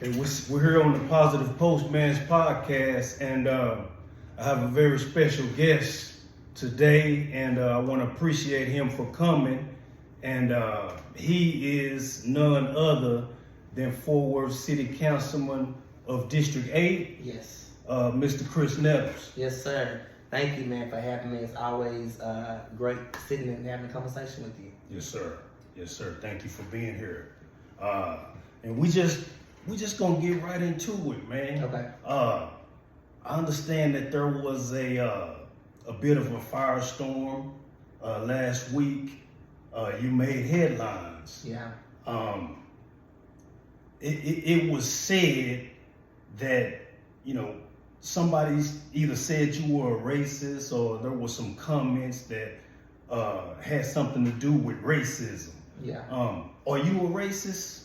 Hey, we're here on the Positive Postman's podcast, and I have a very special guest today, and I want to appreciate him for coming. And he is none other than Fort Worth City Councilman of District 8. Yes. Mr. Chris Nettles. Yes, sir. Thank you, man, for having me. It's always great sitting and having a conversation with you. Yes, sir. Yes, sir. Thank you for being here. And we just gonna get right into it, man. Okay. I understand that there was a bit of a firestorm last week. You made headlines. Yeah. It was said that, somebody's either said you were a racist, or there were some comments that had something to do with racism. Yeah. Are you a racist?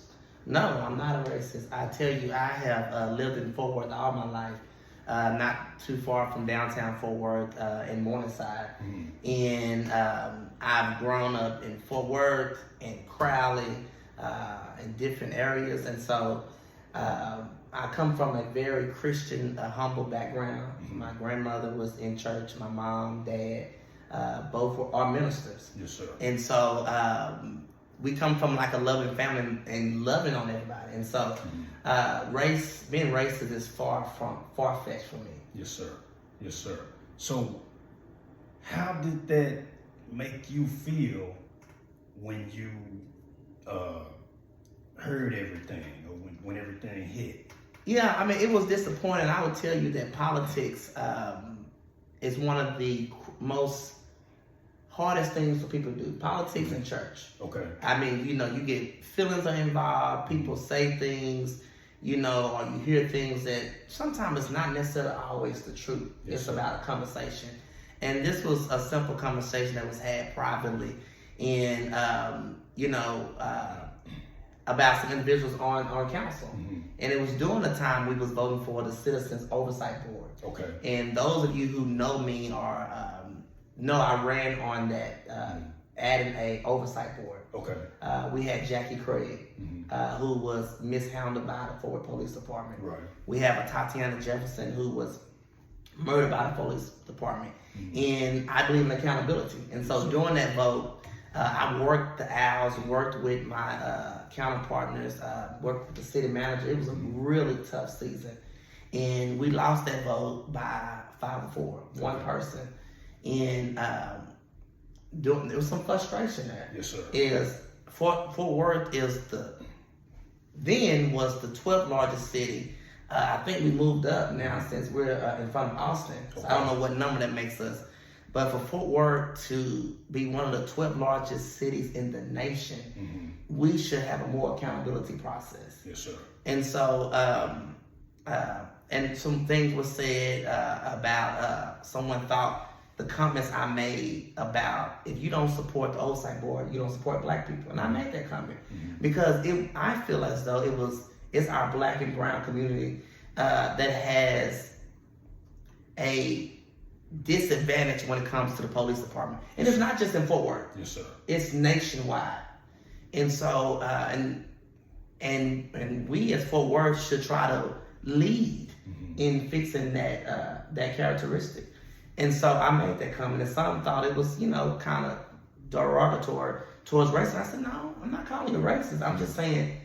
No, I'm not a racist. I tell you, I have lived in Fort Worth all my life, not too far from downtown Fort Worth in Morningside. Mm-hmm. And I've grown up in Fort Worth and Crowley, in different areas. And so I come from a very Christian, humble background. Mm-hmm. My grandmother was in church. My mom, dad, both are ministers. Yes, sir. And so we come from like a loving family and loving on everybody. And so being racist is far-fetched for me. Yes, sir. Yes, sir. So how did that make you feel when you heard everything, or when everything hit? Yeah, I mean, it was disappointing. I would tell you that politics is one of the most hardest things for people to do. Politics and church. Okay. I mean, you get feelings are involved. People say things, or you hear things that sometimes it's not necessarily always the truth. Yes, it's sir. about a conversation. And this was a simple conversation that was had privately in, about some individuals on council. Mm-hmm. And it was during the time we was voting for the Citizens Oversight Board. Okay. And those of you who know me know I ran on that, adding a oversight board. Okay. We had Jackie Craig, who was mishandled by the Fort Worth Police Department. Right. We have a Tatiana Jefferson who was murdered by the police department. Mm-hmm. And I believe in accountability. And so during that vote, I worked the aisles, worked with my counter partners, worked with the city manager. It was a really tough season. And we lost that vote by 5-4, one person. And there was some frustration there. Yes, sir. Fort Worth was the 12th largest city. I think we moved up now since we're in front of Austin. So okay. I don't know what number that makes us. But for Fort Worth to be one of the 12 largest cities in the nation, we should have a more accountability process. Yes, sir. And so, and some things were said about someone thought the comments I made about if you don't support the oversight board, you don't support black people. And I made that comment because I feel as though it's our black and brown community that has a disadvantage when it comes to the police department. And it's not just in Fort Worth. Yes, sir. It's nationwide. And so, and we as Fort Worth should try to lead in fixing that characteristic. And so I made that comment, and some thought it was, kind of derogatory towards race. And I said, no, I'm not calling you racist. I'm just saying,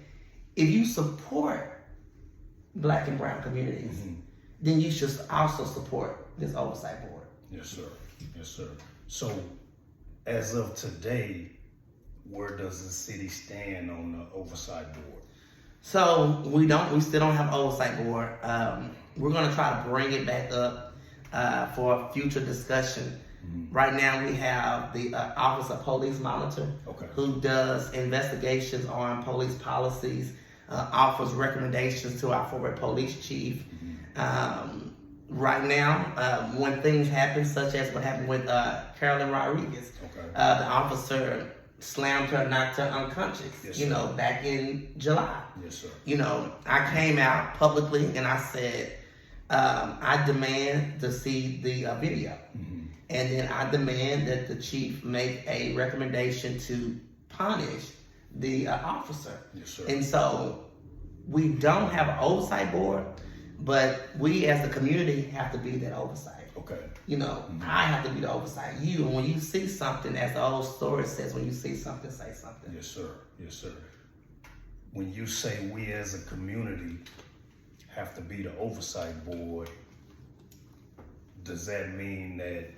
if you support black and brown communities, then you should also support this oversight board. Yes, sir. Yes, sir. So, as of today, where does the city stand on the oversight board? So we still don't have oversight board. We're going to try to bring it back up for a future discussion. Right now we have the Office of Police Monitor, who does investigations on police policies, offers recommendations to our Fort Worth Police Chief. Right now, when things happen, such as what happened with Carolyn Rodriguez, the officer slammed her, knocked her unconscious, yes, back in July. Yes, sir. I came out publicly and I said, I demand to see the video. And then I demand that the chief make a recommendation to punish the officer. Yes, sir. And so we don't have an oversight board, but we as the community have to be that oversight. Okay. You know, I have to be the oversight. You, and when you see something, as the old story says, when you see something, say something. Yes, sir. Yes, sir. When you say we as a community have to be the oversight board, does that mean that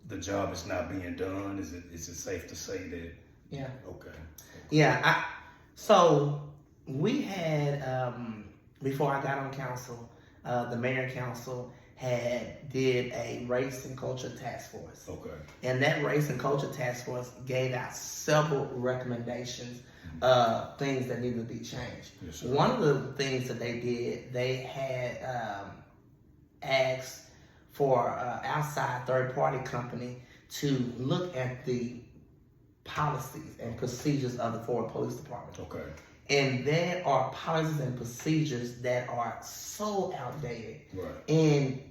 the job is not being done? Is it safe to say that? Yeah. Okay. Yeah. So we had before I got on council, the mayor and council did a race and culture task force. Okay. And that race and culture task force gave out several recommendations, things that needed to be changed. Yes, sir. One of the things that they did, they had asked for outside third-party company to look at the policies and procedures of the Fort Police Department. Okay. And there are policies and procedures that are so outdated, Right. and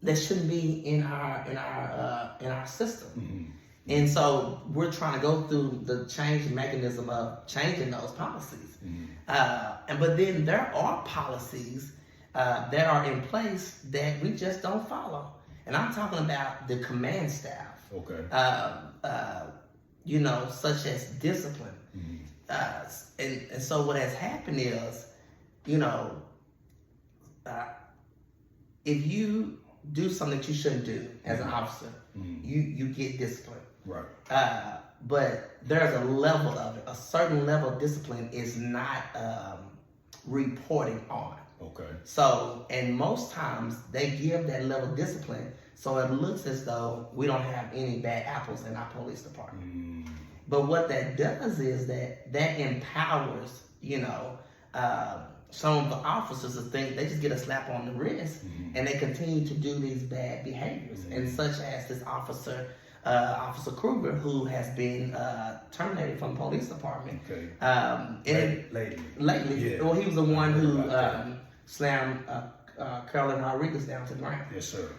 that shouldn't be in our system. Mm-hmm. And so we're trying to go through the change mechanism of changing those policies. Mm-hmm. But then there are policies that are in place that we just don't follow. And I'm talking about the command staff. Okay. Such as discipline. Mm-hmm. And so what has happened is, if you do something that you shouldn't do as an officer, you get disciplined. Right. But there's a level of it. A certain level of discipline is not reporting on. Okay. So, and most times they give that level of discipline, so it looks as though we don't have any bad apples in our police department. But what that does is that empowers, some of the officers to think they just get a slap on the wrist, and they continue to do these bad behaviors, and such as this officer, Officer Kruger, who has been terminated from the police department. Okay. Lately. Yeah. Well, he was the one who slammed Carolyn Rodriguez down to the ground. Yes, sir.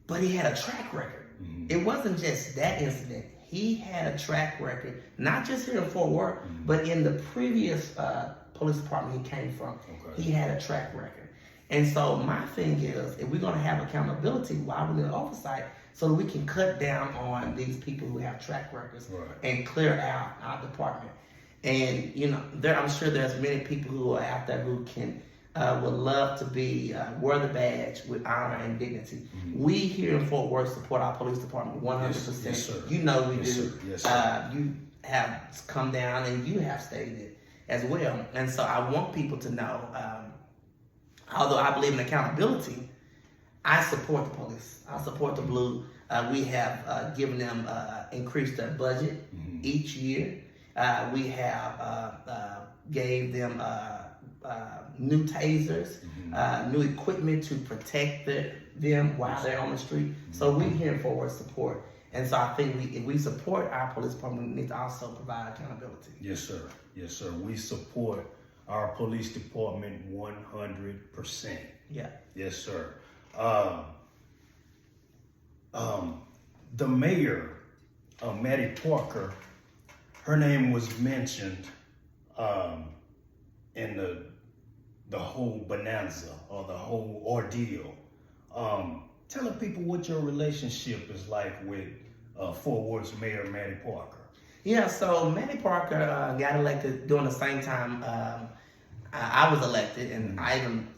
But he had a track record. It wasn't just that incident. He had a track record, not just here in Fort Worth, but in the previous police department he came from. Okay. He had a track record. And so my thing is, if we're going to have accountability, why we need oversight, so that we can cut down on these people who have track records and clear out our department. And, I'm sure there's many people who are out there who would love to wear the badge with honor and dignity. We here in Fort Worth support our police department 100%. Yes, sir. We do. Sir. Yes, sir. You have come down and you have stated it as well. And so I want people to know, although I believe in accountability, I support the police. I support the Blue. We have given them increased their budget each year. We have gave them new tasers, new equipment to protect them while they're on the street. So we here in Fort Worth support. And so I think if we support our police department, we need to also provide accountability. Yes, sir. Yes, sir. We support our police department 100%. Yeah. Yes, sir. The mayor, Maddie Parker, her name was mentioned in the whole bonanza or the whole ordeal. Tell the people what your relationship is like with Fort Worth's Mayor Maddie Parker. Yeah, so Maddie Parker got elected during the same time I was elected, and I even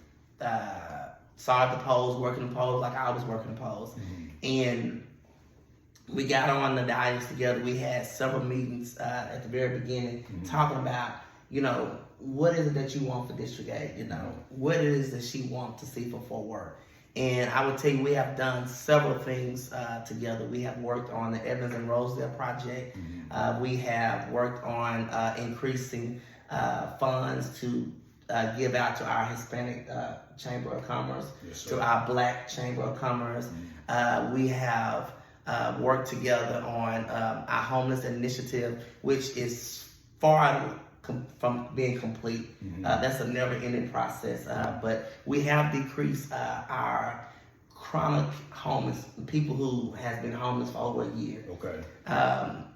saw at the polls, working the polls like I was working the polls. And we got on the dais together. We had several meetings at the very beginning talking about, what is it that you want for District 8? What it is that she wants to see for Fort Worth. And I would tell you, we have done several things together. We have worked on the Evans and Rosedale project. We have worked on increasing funds to give out to our Hispanic Chamber of Commerce, to our Black Chamber of Commerce. We have worked together on our homeless initiative, which is far from being complete. That's a never-ending process. But we have decreased our chronic homeless, people who has been homeless for over a year. Okay.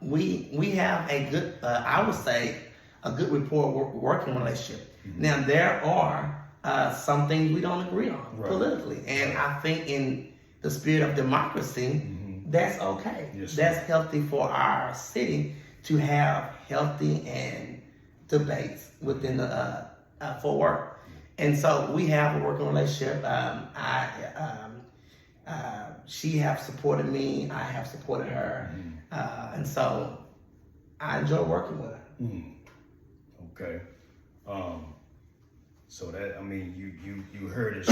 We have a good, I would say, a good rapport working relationship. Mm-hmm. Now there are some things we don't agree on politically, and right. I think in the spirit of democracy, that's okay. Yes, that's healthy for our city to have healthy and debates within the for work. And so we have a working relationship. She have supported me. I have supported her, and so I enjoy working with her. Okay. So that, I mean, you heard it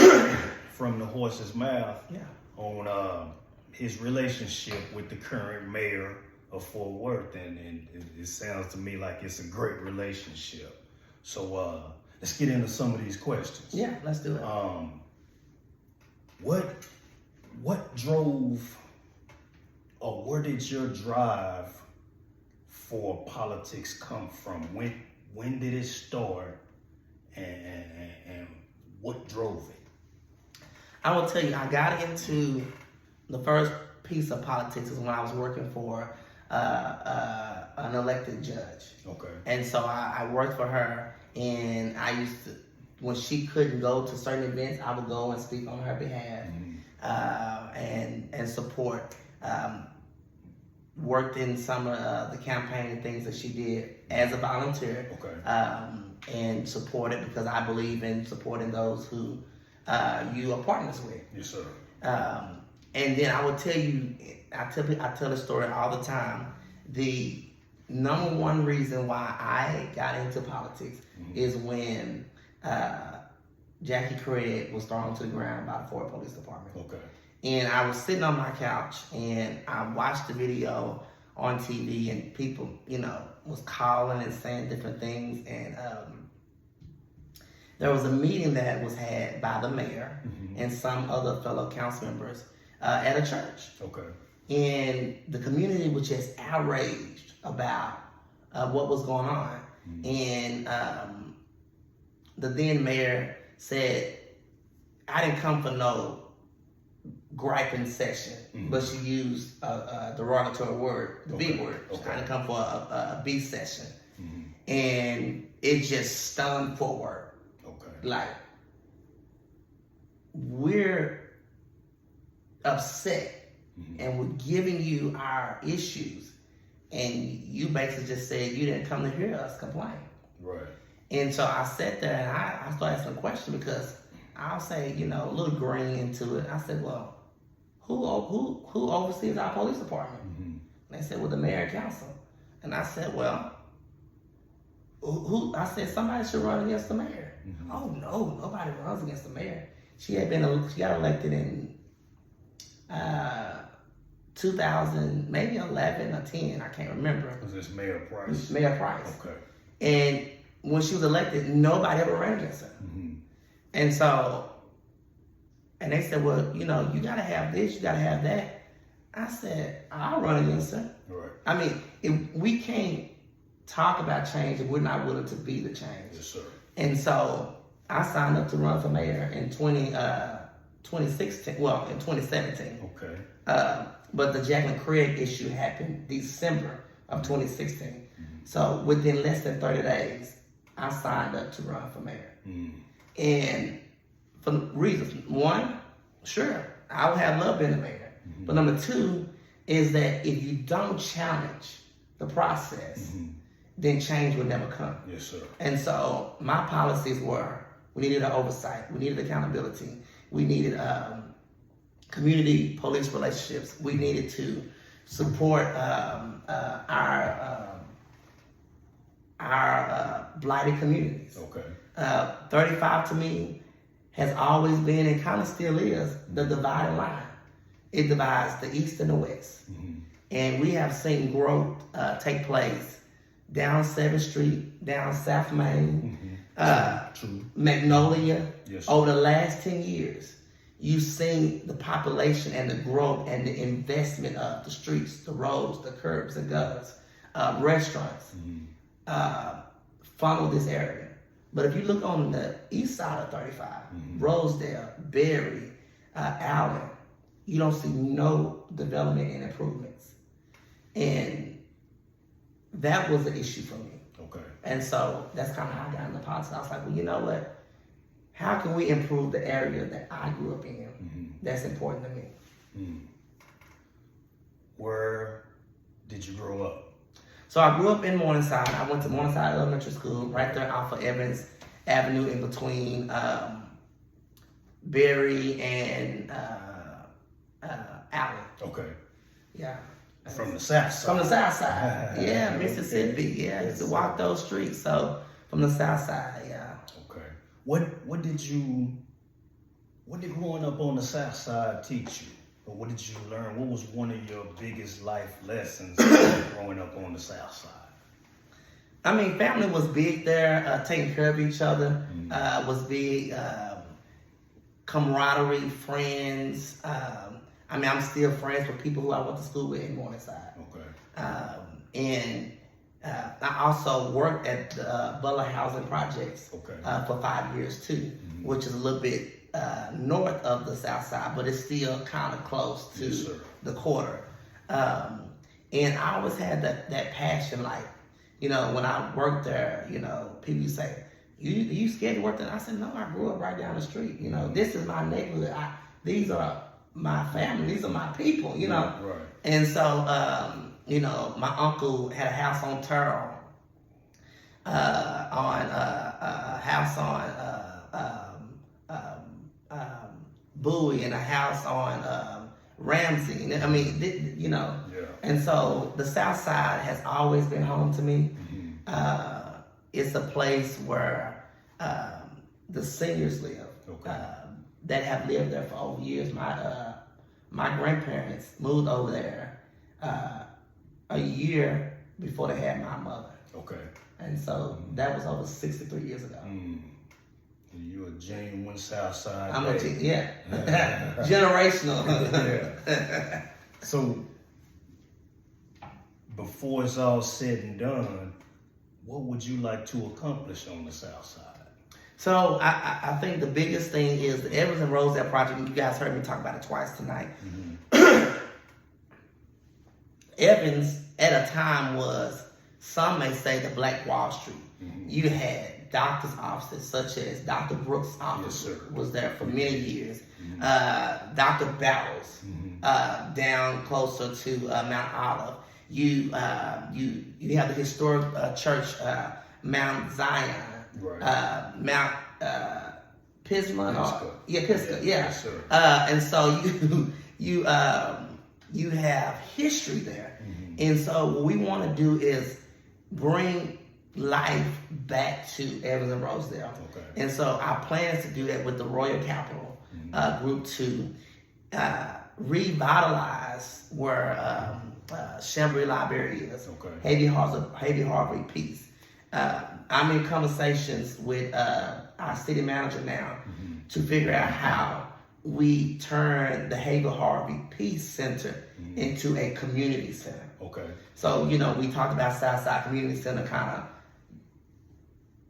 from the horse's mouth. Yeah. On his relationship with the current mayor of Fort Worth, and it sounds to me like it's a great relationship. So let's get into some of these questions. Yeah, let's do it. What drove, or where did your drive for politics come from? When did it start, and what drove it? I will tell you, I got into the first piece of politics is when I was working for an elected judge. Okay. And so I worked for her, and I used to, when she couldn't go to certain events, I would go and speak on her behalf and support. Worked in some of the campaign and things that she did as a volunteer. Okay. And supported because I believe in supporting those who you are partners with. Yes, sir. And then I will tell you, I tell the story all the time. The number one reason why I got into politics is when Jackie Craig was thrown to the ground by the Fort Police Department. Okay. And I was sitting on my couch and I watched the video on TV, and people, was calling and saying different things. And there was a meeting that was had by the mayor and some other fellow council members at a church. Okay. And the community was just outraged about what was going on. And the then mayor said, I didn't come for no griping session, but she used a derogatory word, the B word. I didn't come for a B session. And it just stunned forward. Like, we're upset and we're giving you our issues, and you basically just said you didn't come to hear us complain. Right. And so I sat there and I started asking a question, because I'll say, a little green into it. I said, well, who oversees our police department? And they said, well, the mayor and council. And I said, well, who? I said, somebody should run against the mayor. Oh no, nobody runs against the mayor. She got elected in 2000, maybe 11 or 10, I can't remember. Was this Mayor Price? Mayor Price. Okay. And when she was elected, nobody ever ran against her. And so, and they said, well, you gotta have this, you gotta have that. I said, I'll run against her. Right. I mean, we can't talk about change if we're not willing to be the change. Yes, sir. And so I signed up to run for mayor in 2016, well, in 2017. Okay. But the Jacqueline Craig issue happened December of 2016. So within less than 30 days, I signed up to run for mayor. And for reasons. One, sure, I would have loved being the mayor. But number two is that if you don't challenge the process, then change will never come. Yes, sir. And so my policies were, we needed an oversight, we needed accountability, we needed community police relationships, we needed to support our blighted communities. Okay. 35 to me has always been, and kind of still is, the dividing line. It divides the East and the West. And we have seen growth take place down 7th Street, down South Main, Magnolia. Yes. Over the last 10 years, you've seen the population and the growth and the investment of the streets, the roads, the curbs and gutters, restaurants, funnel this area. But if you look on the east side of 35, Rosedale, Berry, Allen, you don't see no development and improvements. And that was an issue for me. Okay. And so that's kind of how I got into politics. I was like, well, you know what? How can we improve the area that I grew up in that's important to me? Mm. Where did you grow up? So I grew up in Morningside. I went to Morningside Elementary School, right there off of Evans Avenue in between Berry and Allen. Okay. Yeah. From the south side. From the south side. Yeah, Mississippi. Yeah, I used to walk those streets. So from the south side, yeah. Okay. What did growing up on the south side teach you? Or what did you learn? What was one of your biggest life lessons growing up on the south side? I mean, family was big there, taking care of each other, was big, camaraderie, friends. I mean, I'm still friends with people who I went to school with in Morningside. Okay. And I also worked at the Butler Housing Projects for 5 years too, which is a little bit north of the south side, but it's still kind of close to the quarter. And I always had that passion, like, you know, when I worked there, you know, people used to say, you scared to work there? I said, no, I grew up right down the street. You know, this is my neighborhood. These are my family. These are my people, you know. Right. And so, you know, my uncle had a house on Terrell, a house on Bowie, and a house on Ramsey. I mean, you know. Yeah. And so the South Side has always been home to me. It's a place where the seniors live that have lived there for over years. My grandparents moved over there a year before they had my mother. Okay. And so that was over 63 years ago. You're a genuine South Side. I'm generational. Yeah. So, before it's all said and done, what would you like to accomplish on the South Side? So I think the biggest thing is the Evans and Rosedale project. You guys heard me talk about it twice tonight. Evans at a time was, some may say, the Black Wall Street. You had doctors' offices such as Dr. Brooks' office was there for many years. Dr. Barrows down closer to Mount Olive. You have the historic church, Mount Zion, Mount Pisgah. Pisgah. Yes, sir. And so you have history there. And so what we want to do is bring life back to Evans and Rosedale. And so our plan is to do that with the Royal Capital Group to revitalize where Chambry Library is, Havy Harvey Peace. I'm in conversations with our city manager now to figure out how we turn the Havy Harvey Peace Center into a community center. So, you know, we talked about Southside Community Center kind of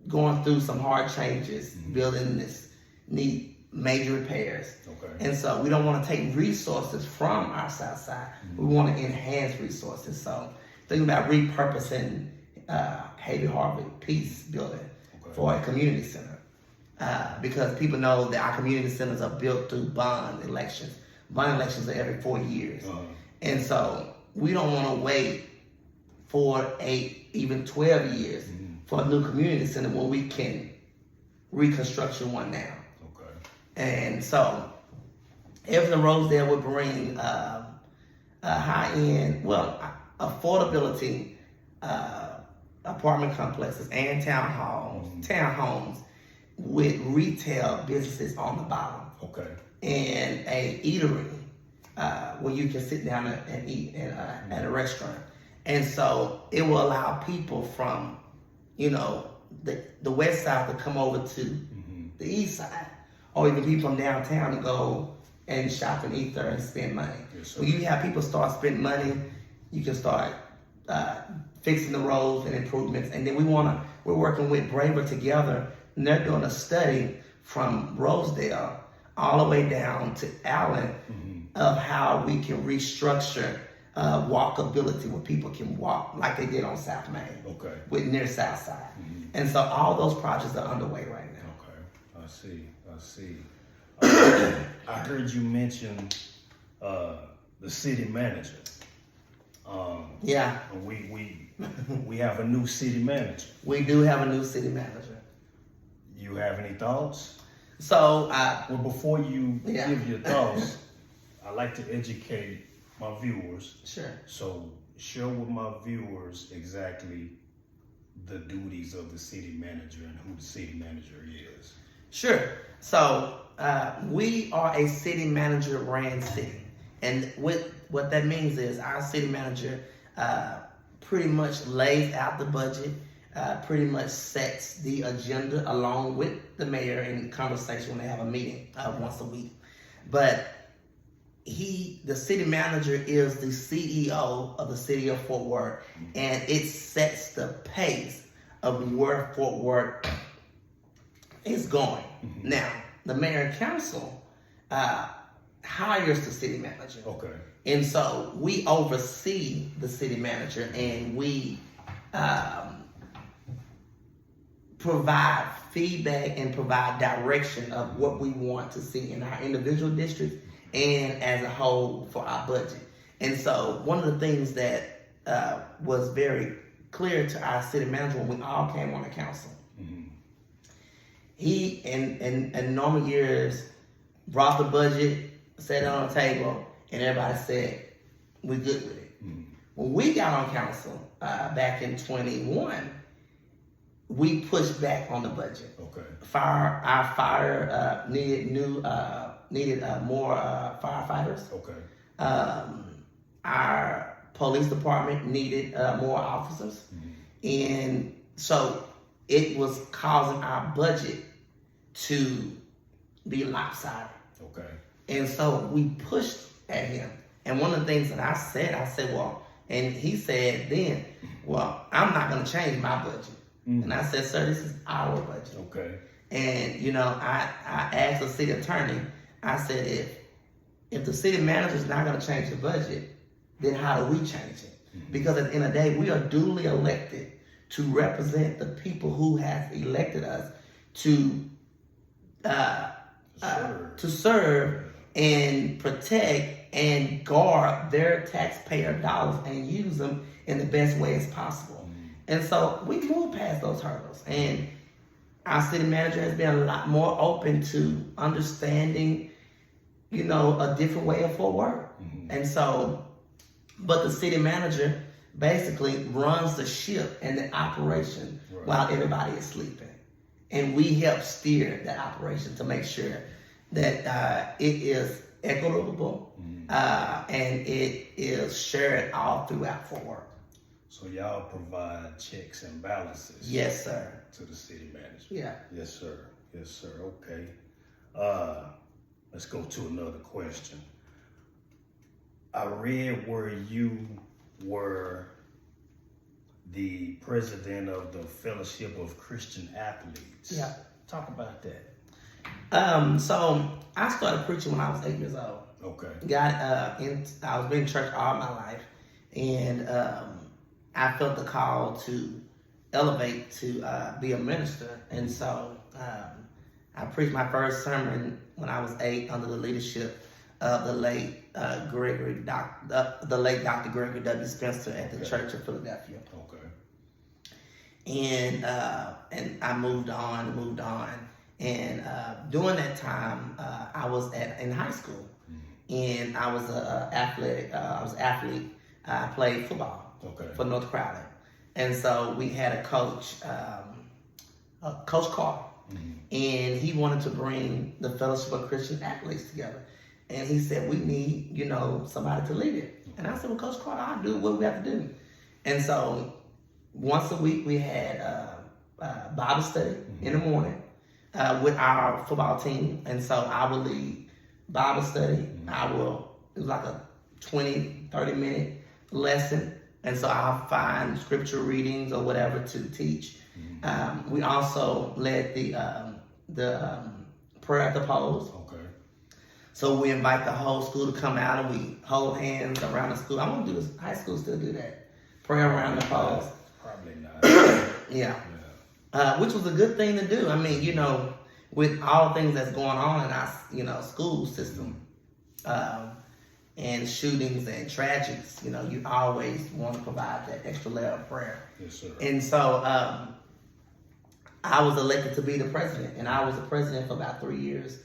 going through some hard changes, building this, need major repairs. And so we don't want to take resources from our South Side. We want to enhance resources. So thinking about repurposing Havy Harvey Peace Building for a community center. Because people know that our community centers are built through bond elections. Bond elections are every 4 years. And so we don't want to wait for 8, even 12 years for a new community center when we can reconstruction one now. And so Evans and Rosedale would bring high-end, affordability apartment complexes and townhomes with retail businesses on the bottom. And a eatery where you can sit down and eat at a restaurant. And so it will allow people from, you know, the west side to come over to the east side, or even people from downtown to go and shop and eat there and spend money. When you have people start spending money, you can start fixing the roads and improvements. And then we're working with Braver together, and they're doing a study from Rosedale all the way down to Allen of how we can restructure walkability where people can walk like they did on South Main, with near South Side. And so all those projects are underway right now. Okay, I see. I heard you mention the city manager. Yeah. We have a new city manager. We do have a new city manager. You have any thoughts? So, well, before you give your thoughts, I like to educate my viewers. Sure. So share with my viewers exactly the duties of the city manager and who the city manager is. Sure. So we are a city manager ran city. And what that means is our city manager pretty much lays out the budget, pretty much sets the agenda along with the mayor in conversation when they have a meeting once a week. But the city manager is the CEO of the city of Fort Worth, and it sets the pace of where Fort Worth is going. Now, the mayor and council hires the city manager. Okay. And so we oversee the city manager, and we provide feedback and provide direction of what we want to see in our individual districts and as a whole for our budget. And so one of the things that was very clear to our city manager when we all came on the council, he in normal years brought the budget, set it on the table, and everybody said, we're good with it. When we got on council back in 21, we pushed back on the budget. Okay. Our fire needed more firefighters. Okay. Our police department needed more officers. And so it was causing our budget to be lopsided. Okay. And so we pushed at him. And one of the things that I said, well, and he said then, well, I'm not going to change my budget. And I said, sir, this is our budget. Okay. And, you know, I asked the city attorney, I said, if the city manager is not going to change the budget, then how do we change it? Because at the end of the day, we are duly elected to represent the people who have elected us to serve and protect and guard their taxpayer dollars and use them in the best way as possible. And so we moved past those hurdles, and our city manager has been a lot more open to understanding, you know, a different way of Fort Worth. And so, but the city manager basically runs the ship and the operation while everybody is sleeping. And we help steer that operation to make sure that it is equitable and it is shared all throughout Fort Worth. So y'all provide checks and balances. Yes, sir. To the city manager. Yeah. Yes, sir. Yes, sir. Okay. Let's go to another question. I read where you were the president of the Fellowship of Christian Athletes. Yeah. Talk about that. So I started preaching when I was 8 years old. Okay. I was in church all my life, and I felt the call to elevate to be a minister. And so I preached my first sermon when I was 8 under the leadership of the late Dr. Gregory W. Spencer at the Church of Philadelphia. Okay. And I moved on. And during that time, I was in high school, and I was an athlete. I played football for North Crowley, and so we had a coach, Coach Carr, and he wanted to bring the Fellowship of Christian Athletes together, and he said we need, you know, somebody to lead it. And I said, well, Coach Carr, I'll do what we have to do. And so once a week we had Bible study in the morning with our football team. And so I would lead Bible study. It was like a 20, 30-minute lesson. And so I'll find scripture readings or whatever to teach. We also led the prayer at the polls. So we invite the whole school to come out and we hold hands around the school. I want to do this. High school still do that. Pray around the poles. Probably not. Yeah. Which was a good thing to do. I mean, with all the things that's going on in our, school system, and shootings and tragedies, you always want to provide that extra layer of prayer. Yes, sir. And so I was elected to be the president, and I was the president for about 3 years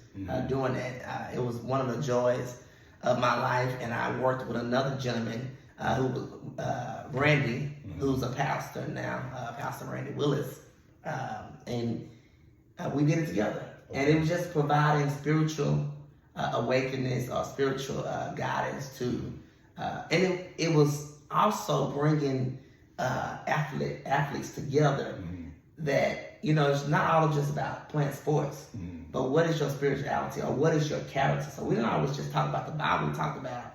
doing that. It was one of the joys of my life, and I worked with another gentleman who was Randy, who's a pastor now, Pastor Randy Willis, and we did it together. Okay. And it was just providing spiritual awakeness or spiritual guidance to, and it was also bringing athletes together. That it's not all just about playing sports, but what is your spirituality or what is your character? So we don't always just talk about the Bible. We talk about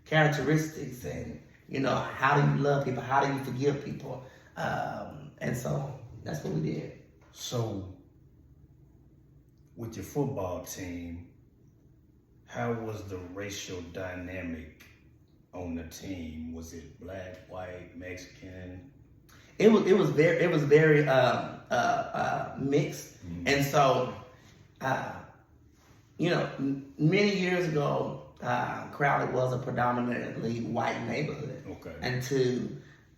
characteristics and how do you love people, how do you forgive people, and so that's what we did. So with your football team, how was the racial dynamic on the team? Was it black, white, Mexican? It was very mixed, and so many years ago, Crowley was a predominantly white neighborhood. Okay. Until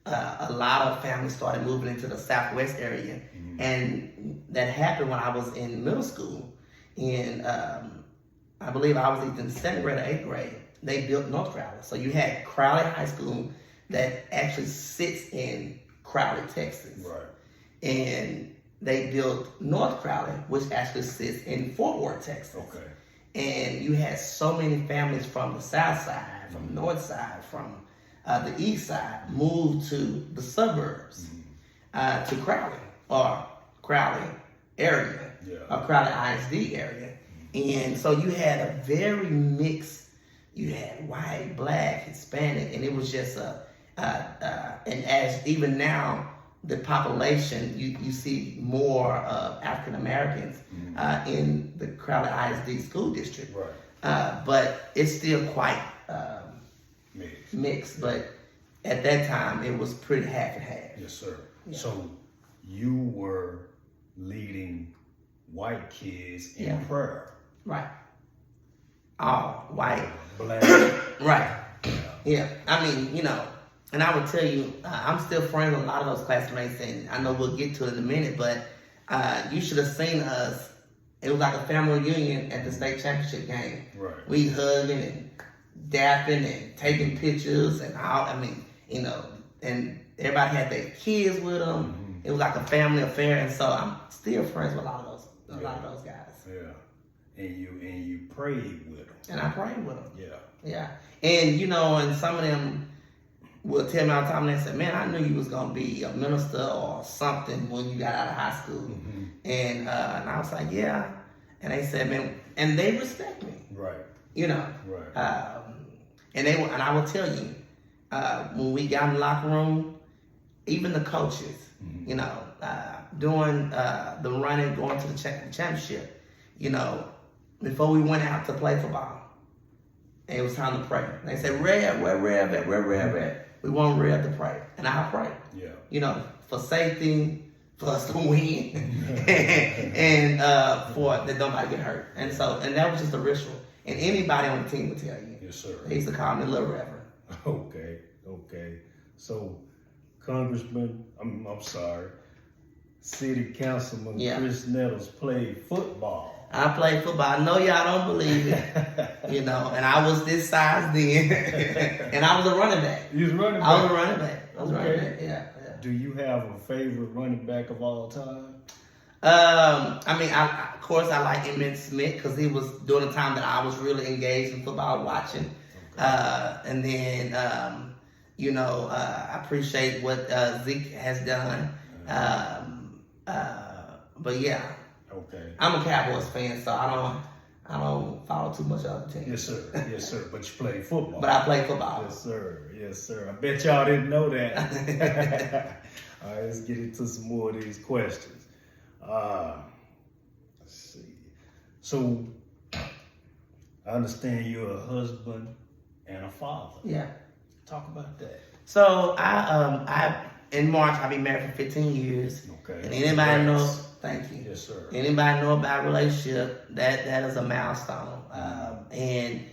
a lot of families started moving into the Southwest area, and that happened when I was in middle school. And I believe I was either in 7th grade or 8th grade. They built North Crowley, so you had Crowley High School that actually sits in Crowley, Texas. Right. And they built North Crowley, which actually sits in Fort Worth, Texas. Okay. And you had so many families from the south side, from the north side, from the east side, move to the suburbs, to Crowley, or Crowley area, or Crowley ISD area. And so you had a very mixed, you had white, black, Hispanic, and it was just and as even now, the population, you see more African Americans in the Crowley ISD school district. Right. But it's still quite mixed. But at that time, it was pretty half and half. Yes, sir. Yeah. So you were leading white kids in prayer. Right. All white. Black. Right. Yeah. I mean, and I would tell you, I'm still friends with a lot of those classmates, and I know we'll get to it in a minute, but you should have seen us. It was like a family reunion at the state championship game. Right. We hugging and dapping and taking pictures and all, and everybody had their kids with them. It was like a family affair, and so I'm still friends with a lot of those guys. Yeah. And you prayed with them. And I prayed with them. Yeah. Yeah. And and some of them will tell me all the time, and they said, man, I knew you was going to be a minister or something when you got out of high school. And I was like, yeah. And they said, man, and they respect me. Right. Right. And I will tell you, when we got in the locker room, even the coaches, doing the running, going to the championship, before we went out to play football, and it was time to pray. And they said, Rev, where Rev at? Where Rev at? We want Rev to pray. And I pray. Yeah. For safety, for us to win, and for that nobody get hurt. And that was just a ritual. And anybody on the team would tell you. Yes, sir. They used to call me Little Reverend. Okay. So, Congressman, I'm sorry, City Councilman Chris Nettles played football. I played football. I know y'all don't believe it, and I was this size then, and I was a running back. You was running back? I was a running back. Running back, yeah. Do you have a favorite running back of all time? Of course, I like Emmitt Smith because he was during the time that I was really engaged in football watching. Okay. And then, I appreciate what Zeke has done. But yeah. Okay. I'm a Cowboys fan, so I don't follow too much other teams. Yes, sir. But you play football. But I play football. Yes, sir. I bet y'all didn't know that. All right, let's get into some more of these questions. Let's see. So, I understand you're a husband and a father. Yeah. Talk about that. So I in March I'll be married for 15 years. Okay. And anybody Congrats. knows, thank you. Yes, sir. Anybody know about relationship, that is a milestone. And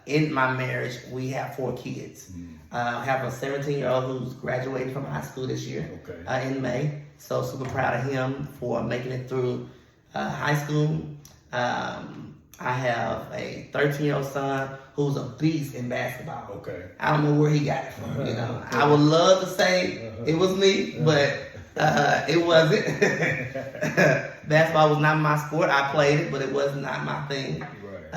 in my marriage, we have 4 kids. I have a 17-year-old who's graduating from high school this year in May. So super proud of him for making it through high school. I have a 13-year-old son who's a beast in basketball. Okay. I don't know where he got it from. You know, I would love to say it was me, but it wasn't. Basketball was not my sport. I played it, but it was not my thing. Right.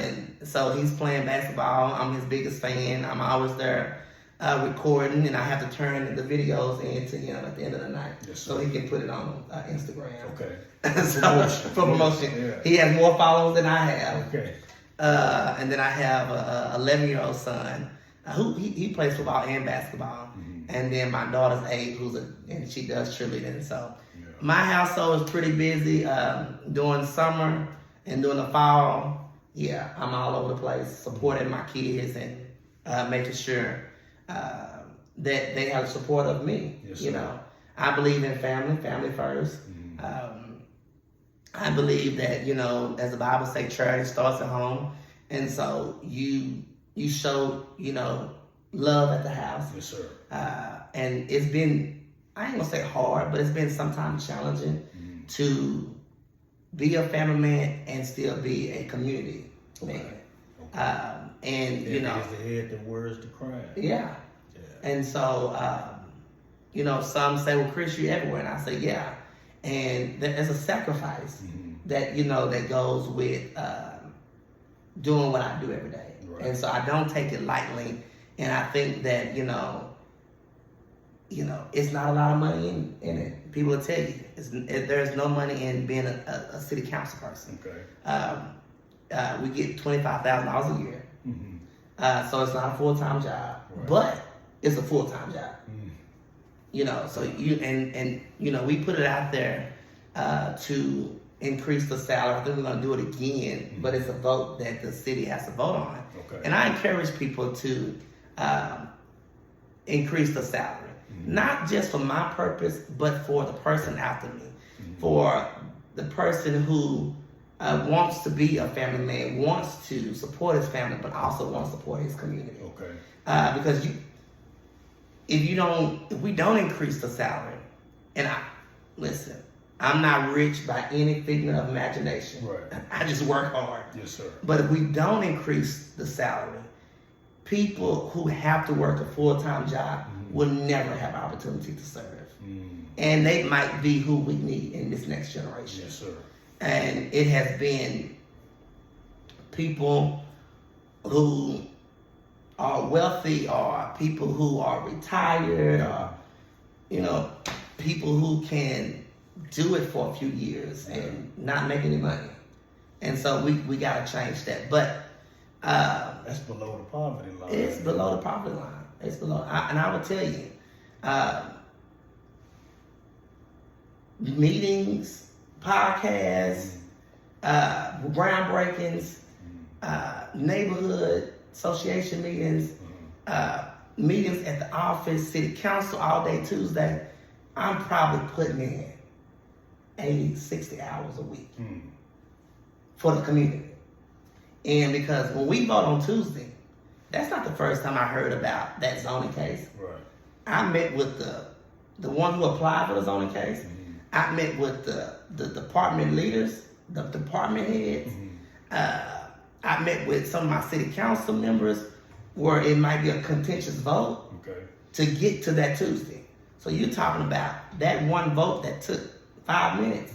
And so he's playing basketball. I'm his biggest fan. I'm always there recording, and I have to turn the videos in to him at the end of the night, so he can put it on Instagram. Okay. For promotion. Yeah. He has more followers than I have. Okay. And then I have a 11-year-old son who he plays football and basketball. And then my daughter's 8, and she does cheerleading. So my household is pretty busy during summer and during the fall. Yeah, I'm all over the place supporting my kids and making sure that they have the support of me. Yes, you know, I believe in family first. I believe that, you know, as the Bible says, charity starts at home. And so you show, you know, love at the house. Yes, sir. And it's been, I ain't gonna say hard, but it's been sometimes challenging to be a family man and still be a community man. And you know, the head that wears the crown. Yeah. And so, you know, some say, well, Chris, you everywhere. And I say, yeah. And there's a sacrifice that, you know, that goes with doing what I do every day. Right. And so I don't take it lightly. And I think that, you know, it's not a lot of money in it. People will tell you there's no money in being a city council person. Okay. We get $25,000 a year. So it's not a full-time job, but it's a full-time job. You know, so you and you know, we put it out there to increase the salary. I think we're gonna do it again, but it's a vote that the city has to vote on. Okay. And I encourage people to increase the salary, not just for my purpose, but for the person after me, for the person who wants to be a family man, wants to support his family, but also wants to support his community. Okay. Because if we don't increase the salary, and listen, I'm not rich by any figment of imagination. Right. I just work hard. Yes, sir. But if we don't increase the salary, people who have to work a full-time job will never have opportunity to serve. And they might be who we need in this next generation. Yes, sir. And it has been people who are wealthy, or people who are retired, or, you know, people who can do it for a few years and not make any money. And so we got to change that. But that's below the poverty line. It's below the poverty line. It's below. And I will tell you, meetings, podcasts, groundbreakings, neighborhood association meetings, meetings at the office, city council all day Tuesday, I'm probably putting in 80, 60 hours a week for the community. And because when we vote on Tuesday, that's not the first time I heard about that zoning case. Right. I met with the one who applied for the zoning case. I met with the department leaders, the department heads. I met with some of my city council members where it might be a contentious vote to get to that Tuesday. So you're talking about that one vote that took 5 minutes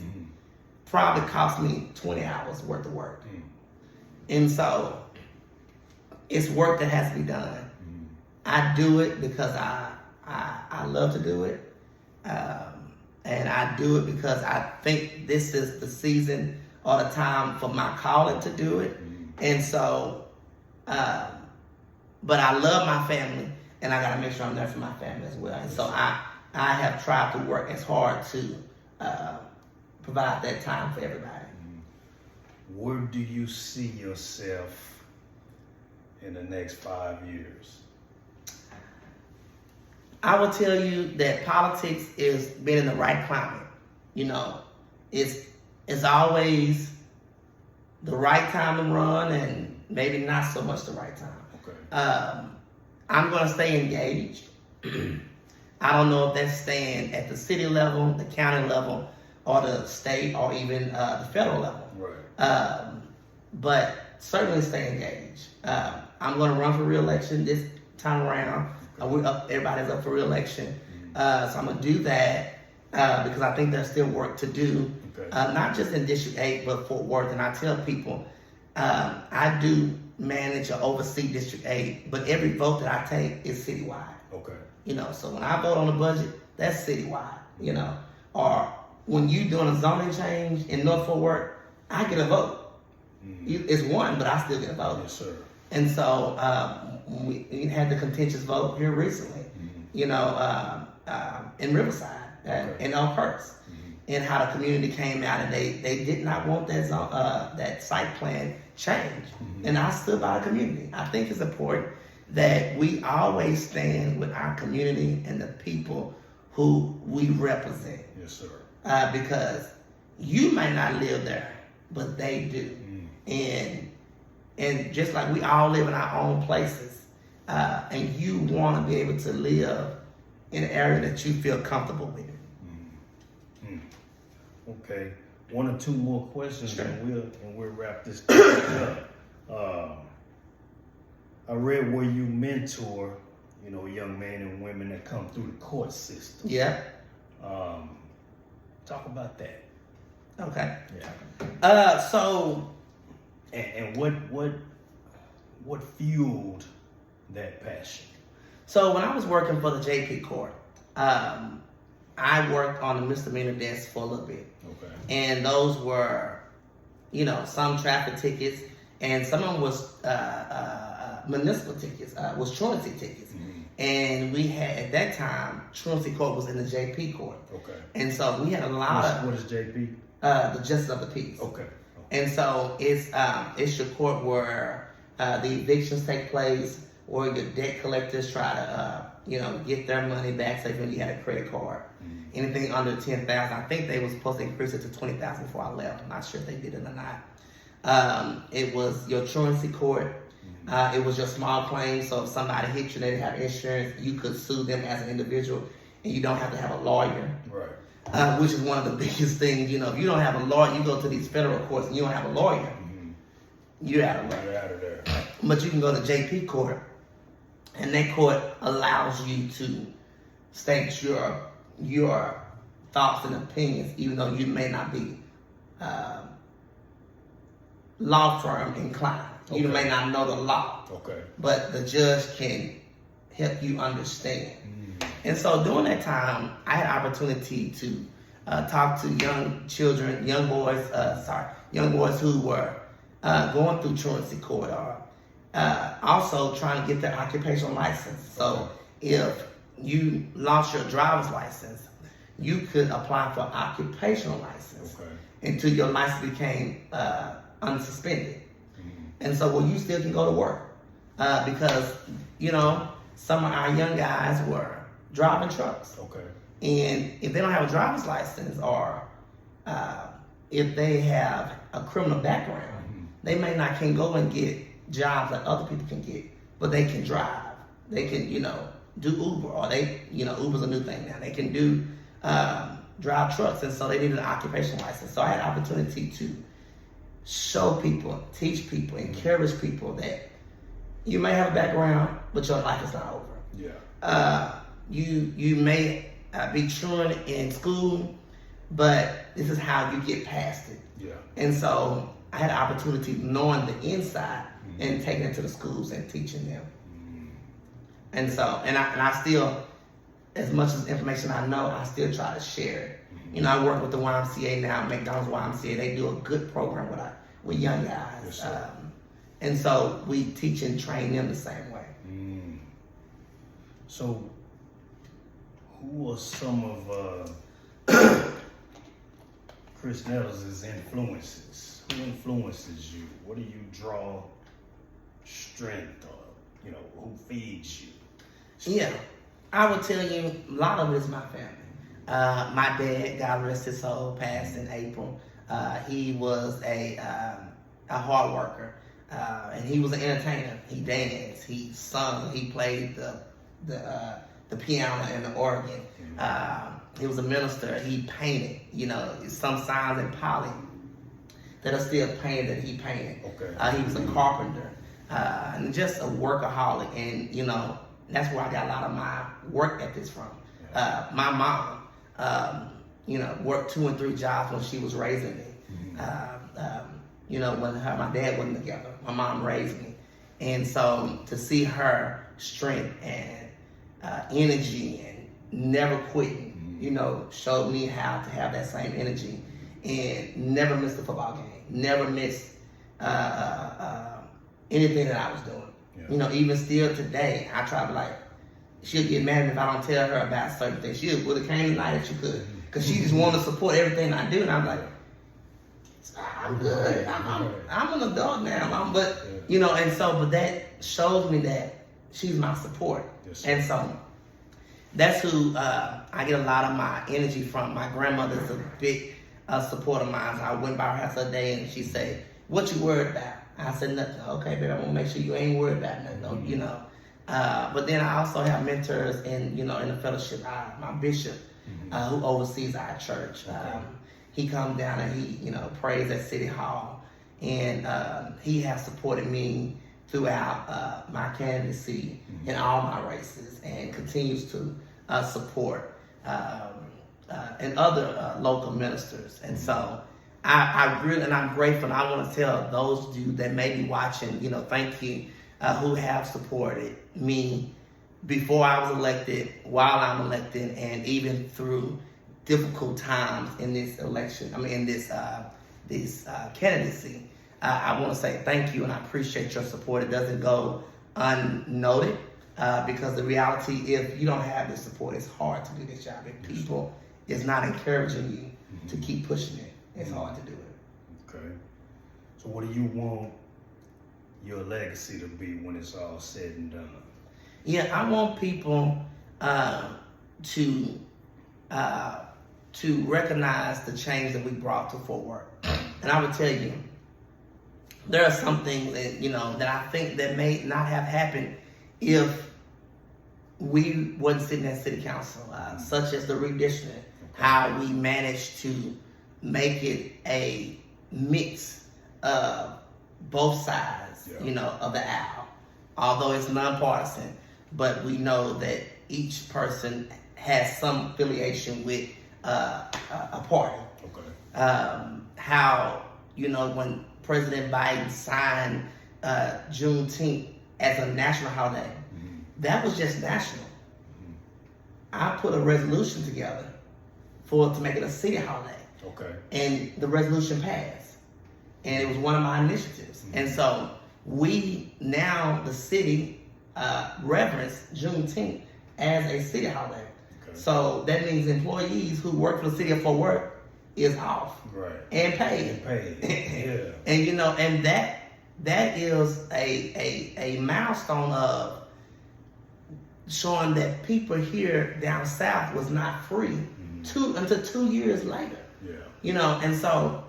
probably cost me 20 hours worth of work. And so it's work that has to be done. I do it because I love to do it. And I do it because I think this is the season or the time for my calling to do it. And so, but I love my family, and I got to make sure I'm there for my family as well. And so I have tried to work as hard to provide that time for everybody. where do you see yourself in the next 5 years? I will tell you that politics is being in the right climate. You know, it's always the right time to run and maybe not so much the right time. Okay. I'm going to stay engaged. I don't know if that's staying at the city level, the county level, or the state, or even the federal level. Right. But certainly stay engaged. I'm going to run for re-election this time around. Everybody's up for re-election. So I'm going to do that because I think there's still work to do, Okay. not just in District 8, but Fort Worth. And I tell people, I do manage or oversee District 8, but every vote that I take is citywide. Okay. You know, so when I vote on the budget, that's citywide, you know. Or when you doing a zoning change in North Fort Worth, I get a vote. It's one, but I still get a vote. Yes, sir. And so we had the contentious vote here recently, you know, in Riverside in Elkhurst, and how the community came out and they did not want that site plan change. And I stood by the community. I think it's important that we always stand with our community and the people who we represent. Yes, sir. Because you may not live there, but they do. And just like we all live in our own places, and you want to be able to live in an area that you feel comfortable with. Okay, 1 or 2 more questions, Sure. and we'll wrap this up. I read where you mentor, you know, young men and women that come through the court system. Yeah. Talk about that. Okay. Yeah. So. And what fueled that passion? So when I was working for the JP Court, I worked on the misdemeanor desk for a little bit. Okay. And those were, you know, some traffic tickets, and some of them was municipal tickets, was truancy tickets. And we had, at that time, truancy court was in the JP Court. Okay. And so we had a lot What is JP? The Justice of the Peace. Okay. And so it's your court where the evictions take place, or your debt collectors try to get their money back. Say when you had a credit card, anything under $10,000. I think they were supposed to increase it to $20,000 before I left. I'm not sure if they did it or not. It was your truancy court. It was your small claims. So if somebody hit you and they didn't have insurance, you could sue them as an individual, and you don't have to have a lawyer. Right. Which is one of the biggest things. You know, if you don't have a lawyer, you go to these federal courts and you don't have a lawyer, you're out of Right out of there. But you can go to JP Court, and that court allows you to state your thoughts and opinions, even though you may not be law firm inclined. You may not know the law. Okay. But the judge can help you understand. And so during that time, I had opportunity to talk to young boys who were going through truancy court, or also trying to get their occupational license. So if you lost your driver's license, you could apply for occupational license until your license became unsuspended. And so, well, you still can go to work because, you know, some of our young guys were driving trucks. Okay. And if they don't have a driver's license, or if they have a criminal background, they may not can go and get jobs that other people can get, but they can drive. They can, do Uber, or Uber's a new thing now. They can do drive trucks, and so they needed an occupational license. So I had opportunity to show people, teach people, encourage people that you may have a background, but your life is not over. Yeah. You may be truant in school, but this is how you get past it. Yeah. And so I had an opportunity knowing the inside and taking it to the schools and teaching them. And so, and I still, as much as information I know, I still try to share it. I work with the YMCA now, McDonald's YMCA. They do a good program with young guys. Yes, sir. And so we teach and train them the same way. So, who are some of Chris Nettles' influences. Who influences you? What do you draw strength or, who feeds you? Yeah, I would tell you a lot of it is my family. My dad, God rest his soul, passed in April. He was a hard worker, and he was an entertainer. He danced, he sung, he played the piano and the organ. He was a minister. He painted, some signs in poly that are still painted that he painted. Okay. He was a carpenter, and just a workaholic. And, that's where I got a lot of my work ethics from. My mom, worked 2 and 3 jobs when she was raising me. When my dad wasn't together, my mom raised me. And so to see her strength and energy and never quitting, showed me how to have that same energy and never missed a football game, never missed anything that I was doing. Yeah. Even still today, I try to she'll get mad if I don't tell her about certain things. She would have came tonight if she could, because she just wanted to support everything I do, and I'm like, I'm good. I'm an adult now. But that shows me that she's my support. Yes, and so that's who I get a lot of my energy from. My grandmother's a big supporter of mine. So I went by her house the day and she said, "What you worried about?" I said, "Nothing." "Okay, baby, I want to make sure you ain't worried about nothing." But then I also have mentors in the fellowship. My bishop, who oversees our church, he comes down and he prays at City Hall, and he has supported me throughout my candidacy in all my races, and continues to support and other local ministers. And so I really, and I'm grateful, and I want to tell those of you that may be watching, thank you, who have supported me before I was elected, while I'm elected, and even through difficult times in this election, in this candidacy. I want to say thank you, and I appreciate your support. It doesn't go unnoted, because the reality, if you don't have the support, it's hard to do this job. If people is not encouraging you to keep pushing it, it's hard to do it. Okay. So what do you want your legacy to be when it's all said and done? Yeah, I want people to recognize the change that we brought to Fort Worth. And I would tell you, there are some things that, that I think that may not have happened if we wasn't sitting at City Council, such as the redistricting, how we managed to make it a mix of both sides, of the aisle. Although it's nonpartisan, but we know that each person has some affiliation with a party. Okay. How, when President Biden signed Juneteenth as a national holiday, that was just national. I put a resolution together to make it a city holiday. Okay. And the resolution passed. And it was one of my initiatives. And so the city reverence Juneteenth as a city holiday. Okay. So that means employees who work for the city of Fort Worth is off. Right. And paid. Yeah. And and that is a milestone of showing that people here down south was not free until 2 years later. Yeah. And so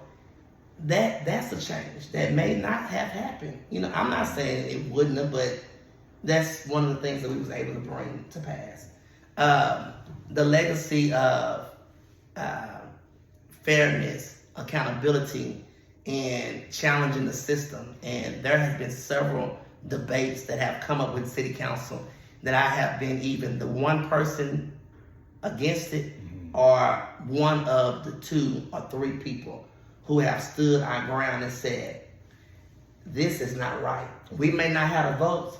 that's a change that may not have happened. I'm not saying it wouldn't have, but that's one of the things that we was able to bring to pass. The legacy of fairness, accountability, and challenging the system. And there have been several debates that have come up with City Council that I have been even the one person against it, or one of the 2 or 3 people who have stood our ground and said, this is not right. We may not have the votes,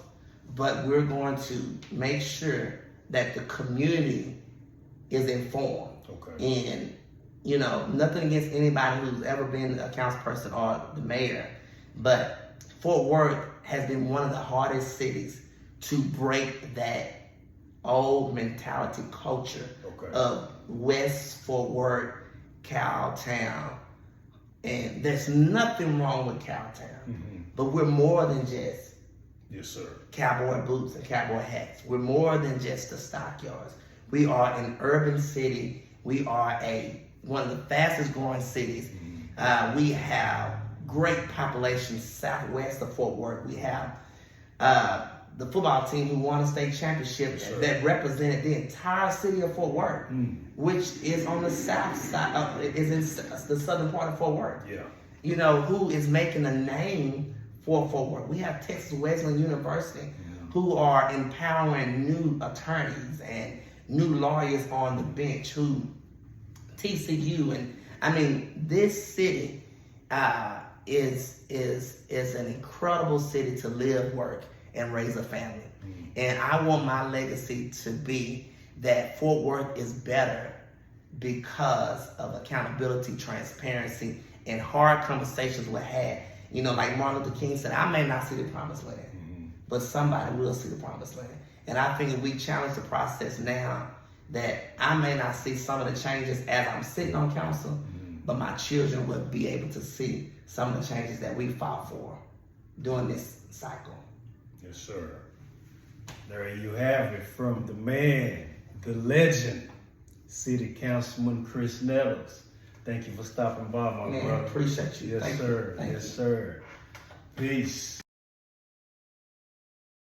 but we're going to make sure that the community is informed. Okay. And, nothing against anybody who's ever been a councilperson or the mayor, but Fort Worth has been one of the hardest cities to break that old mentality culture of West Fort Worth, Cowtown, And there's nothing wrong with Cowtown, but we're more than just Yes, sir. cowboy boots and cowboy hats. We're more than just the stockyards. We are an urban city. We are one of the fastest growing cities. We have great populations southwest of Fort Worth. We have the football team who won a state championship that represented the entire city of Fort Worth, which is on the south side, is in the southern part of Fort Worth. Yeah. You know, who is making a name for Fort Worth. We have Texas Wesleyan University who are empowering new attorneys and new lawyers on the bench, who TCU, and I mean, this city is an incredible city to live, work, and raise a family. And I want my legacy to be that Fort Worth is better because of accountability, transparency, and hard conversations we had. You know, like Martin Luther King said, I may not see the promised land, but somebody will see the promised land. And I think if we challenge the process now, that I may not see some of the changes as I'm sitting on council, but my children will be able to see some of the changes that we fought for during this cycle. Yes, sir. There you have it from the man, the legend, City Councilman Chris Nettles. Thank you for stopping by, my brother. Appreciate you. Yes, Thank sir. you. Thank Yes, you. sir. Peace.